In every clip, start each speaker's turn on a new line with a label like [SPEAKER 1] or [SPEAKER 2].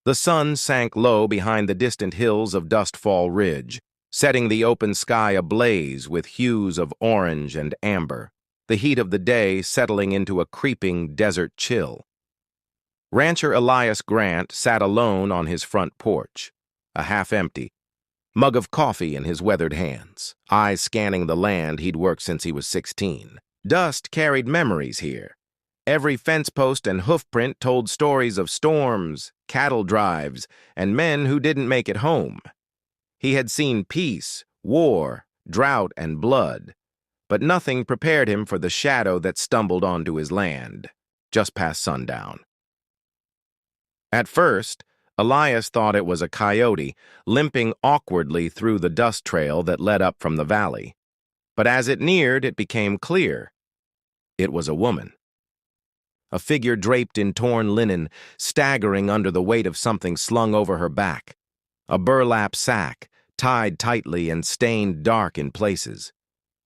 [SPEAKER 1] The sun sank low behind the distant hills of Dustfall Ridge, setting the open sky ablaze with hues of orange and amber, the heat of the day settling into a creeping desert chill. Rancher Elias Grant sat alone on his front porch, a half-empty mug of coffee in his weathered hands, eyes scanning the land he'd worked since he was 16. Dust carried memories here. Every fence post and hoofprint told stories of storms, cattle drives, and men who didn't make it home. He had seen peace, war, drought, and blood, but nothing prepared him for the shadow that stumbled onto his land, just past sundown. At first, Elias thought it was a coyote limping awkwardly through the dust trail that led up from the valley. But as it neared, it became clear. It was a woman. A figure draped in torn linen, staggering under the weight of something slung over her back. A burlap sack, tied tightly and stained dark in places.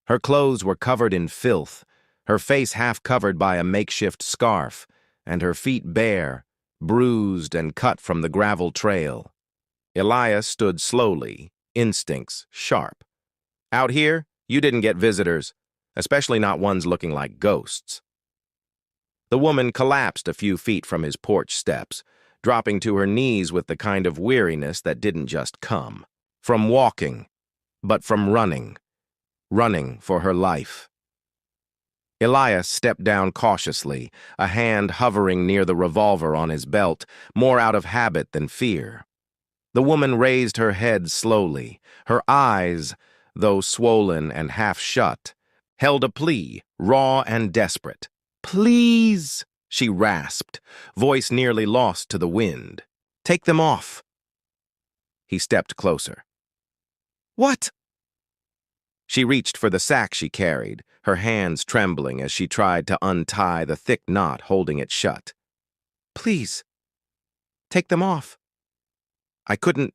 [SPEAKER 1] Her clothes were covered in filth, her face half covered by a makeshift scarf, and her feet bare, bruised and cut from the gravel trail. Elias stood slowly, instincts sharp. Out here, you didn't get visitors, especially not ones looking like ghosts. The woman collapsed a few feet from his porch steps, dropping to her knees with the kind of weariness that didn't just come from walking, but from running for her life. Elias stepped down cautiously, a hand hovering near the revolver on his belt, more out of habit than fear. The woman raised her head slowly. Her eyes, though swollen and half shut, held a plea, raw and desperate. "Please," she rasped, voice nearly lost to the wind. "Take them off." He stepped closer. "What?" She reached for the sack she carried, her hands trembling as she tried to untie the thick knot holding it shut. "Please, take them off. I couldn't,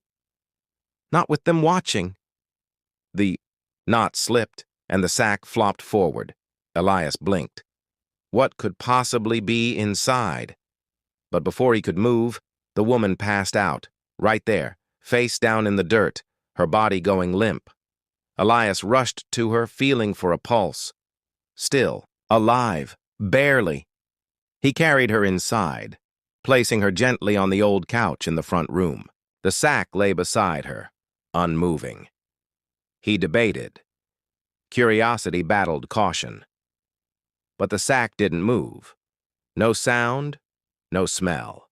[SPEAKER 1] not with them watching." The knot slipped, and the sack flopped forward. Elias blinked. What could possibly be inside? But before he could move, the woman passed out, right there, face down in the dirt, her body going limp. Elias rushed to her, feeling for a pulse. Still, alive, barely. He carried her inside, placing her gently on the old couch in the front room. The sack lay beside her, unmoving. He debated. Curiosity battled caution. But the sack didn't move. No sound, no smell.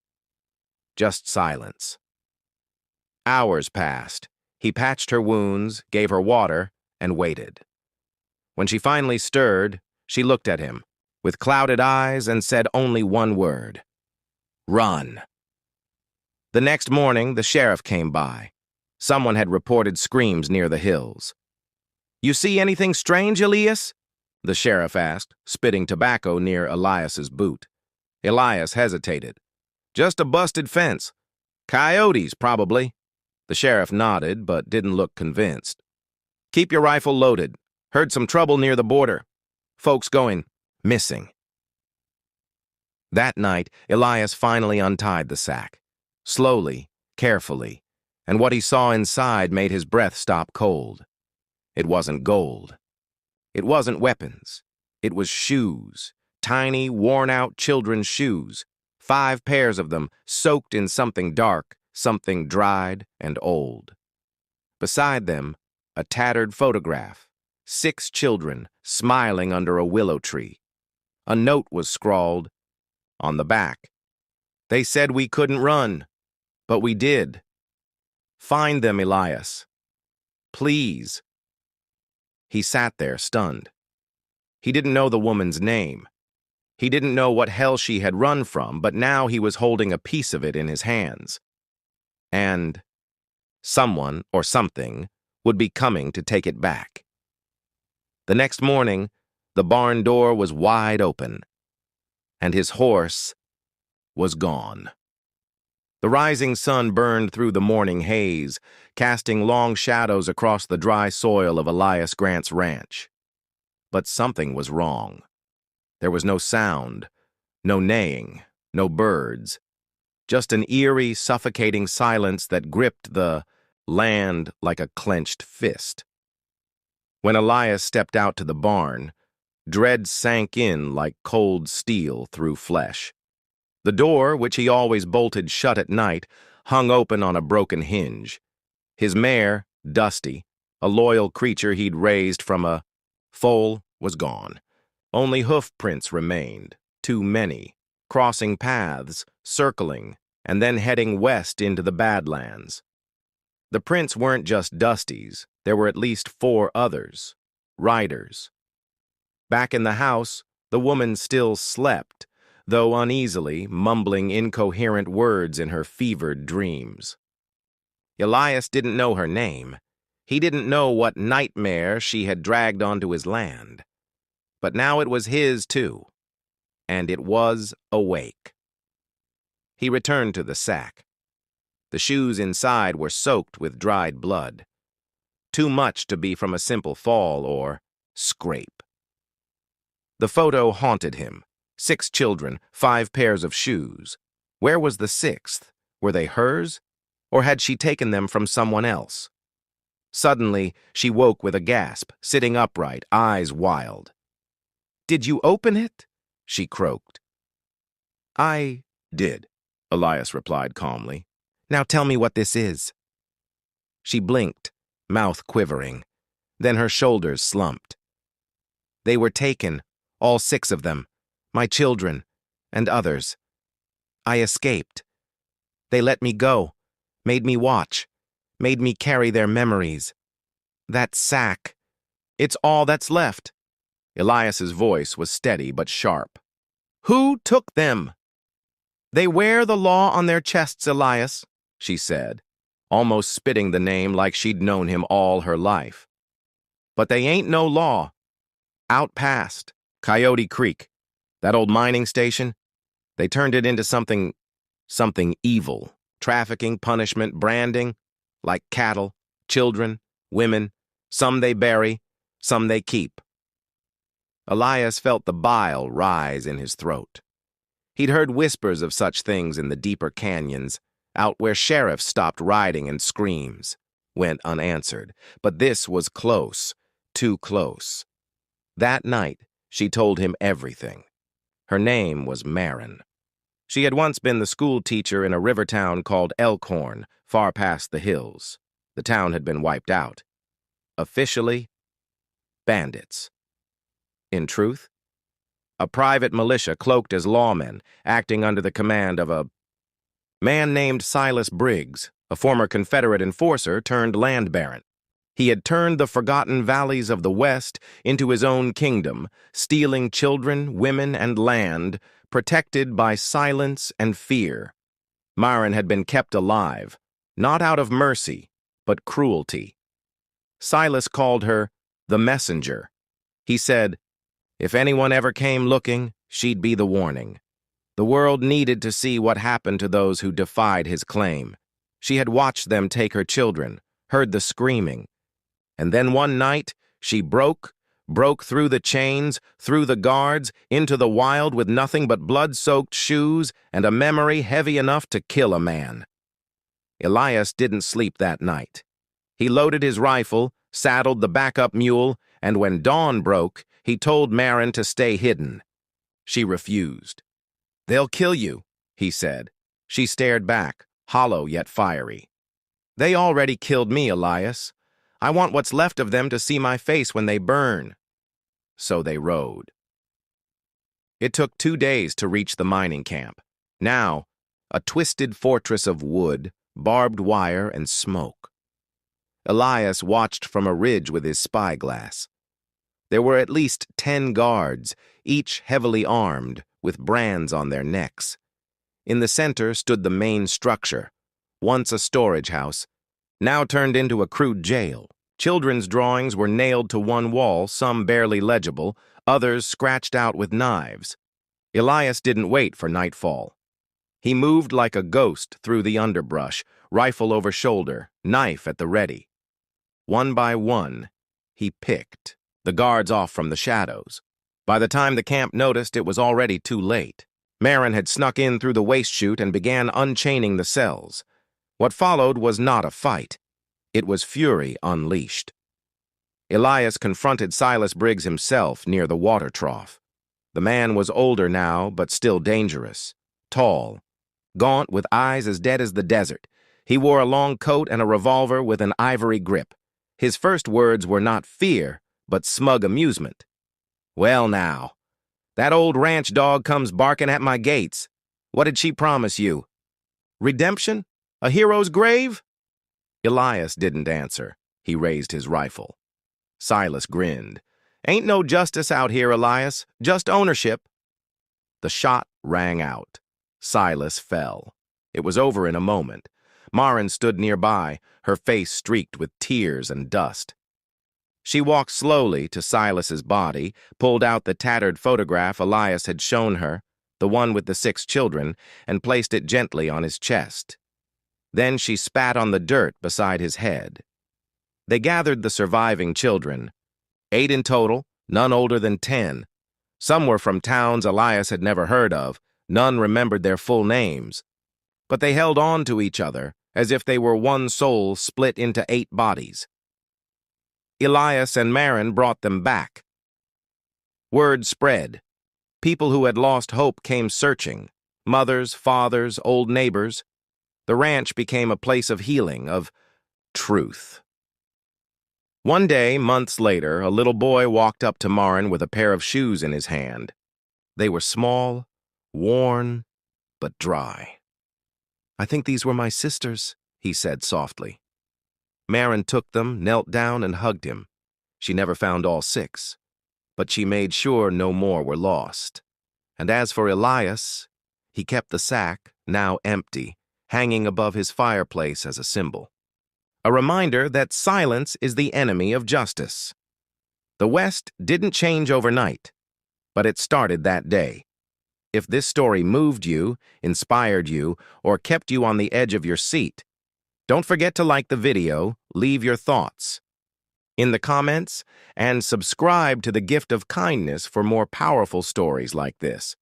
[SPEAKER 1] Just silence. Hours passed. He patched her wounds, gave her water, and waited. When she finally stirred, she looked at him, with clouded eyes, and said only one word. "Run." The next morning, the sheriff came by. Someone had reported screams near the hills. "You see anything strange, Elias?" the sheriff asked, spitting tobacco near Elias's boot. Elias hesitated. "Just a busted fence. Coyotes, probably." The sheriff nodded, but didn't look convinced. "Keep your rifle loaded. Heard some trouble near the border. Folks going missing." That night, Elias finally untied the sack. Slowly, carefully, and what he saw inside made his breath stop cold. It wasn't gold. It wasn't weapons. It was shoes, tiny, worn-out children's shoes, 5 pairs of them soaked in something dark, something dried and old. Beside them, a tattered photograph, 6 children smiling under a willow tree. A note was scrawled on the back. "They said we couldn't run, but we did. Find them, Elias. Please." He sat there, stunned. He didn't know the woman's name. He didn't know what hell she had run from, but now he was holding a piece of it in his hands. And someone or something would be coming to take it back. The next morning, the barn door was wide open, and his horse was gone. The rising sun burned through the morning haze, casting long shadows across the dry soil of Elias Grant's ranch. But something was wrong. There was no sound, no neighing, no birds, just an eerie, suffocating silence that gripped the land like a clenched fist. When Elias stepped out to the barn, dread sank in like cold steel through flesh. The door, which he always bolted shut at night, hung open on a broken hinge. His mare, Dusty, a loyal creature he'd raised from a foal, was gone. Only hoof prints remained, too many, crossing paths, circling, and then heading west into the Badlands. The prints weren't just Dusty's, there were at least 4 others, riders. Back in the house, the woman still slept, though uneasily, mumbling incoherent words in her fevered dreams. Elias didn't know her name. He didn't know what nightmare she had dragged onto his land. But now it was his, too, and it was awake. He returned to the sack. The shoes inside were soaked with dried blood. Too much to be from a simple fall or scrape. The photo haunted him. 6 children, 5 pairs of shoes. Where was the 6th? Were they hers? Or had she taken them from someone else? Suddenly, she woke with a gasp, sitting upright, eyes wild. "Did you open it?" she croaked. "I did," Elias replied calmly. "Now tell me what this is." She blinked, mouth quivering. Then her shoulders slumped. "They were taken, all 6 of them, my children, and others. I escaped. They let me go, made me watch, made me carry their memories. That sack, it's all that's left." Elias's voice was steady but sharp. "Who took them?" "They wear the law on their chests, Elias," she said, almost spitting the name like she'd known him all her life. "But they ain't no law. Out past Coyote Creek, that old mining station, they turned it into something evil. Trafficking, punishment, branding, like cattle, children, women. Some they bury, some they keep." Elias felt the bile rise in his throat. He'd heard whispers of such things in the deeper canyons, out where sheriffs stopped riding and screams went unanswered. But this was close, too close. That night, she told him everything. Her name was Marin. She had once been the school teacher in a river town called Elkhorn, far past the hills. The town had been wiped out. Officially, bandits. In truth, a private militia cloaked as lawmen, acting under the command of a man named Silas Briggs, a former Confederate enforcer turned land baron. He had turned the forgotten valleys of the West into his own kingdom, stealing children, women, and land, protected by silence and fear. Marin had been kept alive, not out of mercy, but cruelty. Silas called her the messenger. He said, if anyone ever came looking, she'd be the warning. The world needed to see what happened to those who defied his claim. She had watched them take her children, heard the screaming. And then one night, she broke through the chains, through the guards, into the wild with nothing but blood-soaked shoes and a memory heavy enough to kill a man. Elias didn't sleep that night. He loaded his rifle, saddled the backup mule, and when dawn broke, he told Marin to stay hidden. She refused. "They'll kill you," he said. She stared back, hollow yet fiery. "They already killed me, Elias. I want what's left of them to see my face when they burn." So they rode. It took 2 days to reach the mining camp. Now, a twisted fortress of wood, barbed wire, and smoke. Elias watched from a ridge with his spyglass. There were at least 10 guards, each heavily armed, with brands on their necks. In the center stood the main structure, once a storage house, now turned into a crude jail. Children's drawings were nailed to one wall, some barely legible, others scratched out with knives. Elias didn't wait for nightfall. He moved like a ghost through the underbrush, rifle over shoulder, knife at the ready. One by one, he picked the guards off from the shadows. By the time the camp noticed, it was already too late. Marin had snuck in through the waste chute and began unchaining the cells. What followed was not a fight. It was fury unleashed. Elias confronted Silas Briggs himself near the water trough. The man was older now, but still dangerous. Tall, gaunt with eyes as dead as the desert. He wore a long coat and a revolver with an ivory grip. His first words were not fear, but smug amusement. "Well now, that old ranch dog comes barking at my gates. What did she promise you? Redemption? A hero's grave?" Elias didn't answer. He raised his rifle. Silas grinned. "Ain't no justice out here, Elias, just ownership." The shot rang out. Silas fell. It was over in a moment. Marin stood nearby, her face streaked with tears and dust. She walked slowly to Silas's body, pulled out the tattered photograph Elias had shown her, the one with the 6 children, and placed it gently on his chest. Then she spat on the dirt beside his head. They gathered the surviving children, 8 in total, none older than 10. Some were from towns Elias had never heard of, none remembered their full names. But they held on to each other, as if they were one soul split into 8 bodies. Elias and Marin brought them back. Word spread. People who had lost hope came searching. Mothers, fathers, old neighbors. The ranch became a place of healing, of truth. One day, months later, a little boy walked up to Marin with a pair of shoes in his hand. They were small, worn, but dry. "I think these were my sisters," he said softly. Marin took them, knelt down, and hugged him. She never found all 6, but she made sure no more were lost. And as for Elias, he kept the sack, now empty, hanging above his fireplace as a symbol. A reminder that silence is the enemy of justice. The West didn't change overnight, but it started that day. If this story moved you, inspired you, or kept you on the edge of your seat, don't forget to like the video, leave your thoughts in the comments, and subscribe to The Gift of Kindness for more powerful stories like this.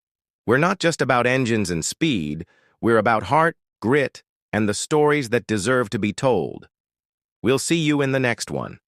[SPEAKER 1] We're not just about engines and speed, we're about heart, grit, and the stories that deserve to be told. We'll see you in the next one.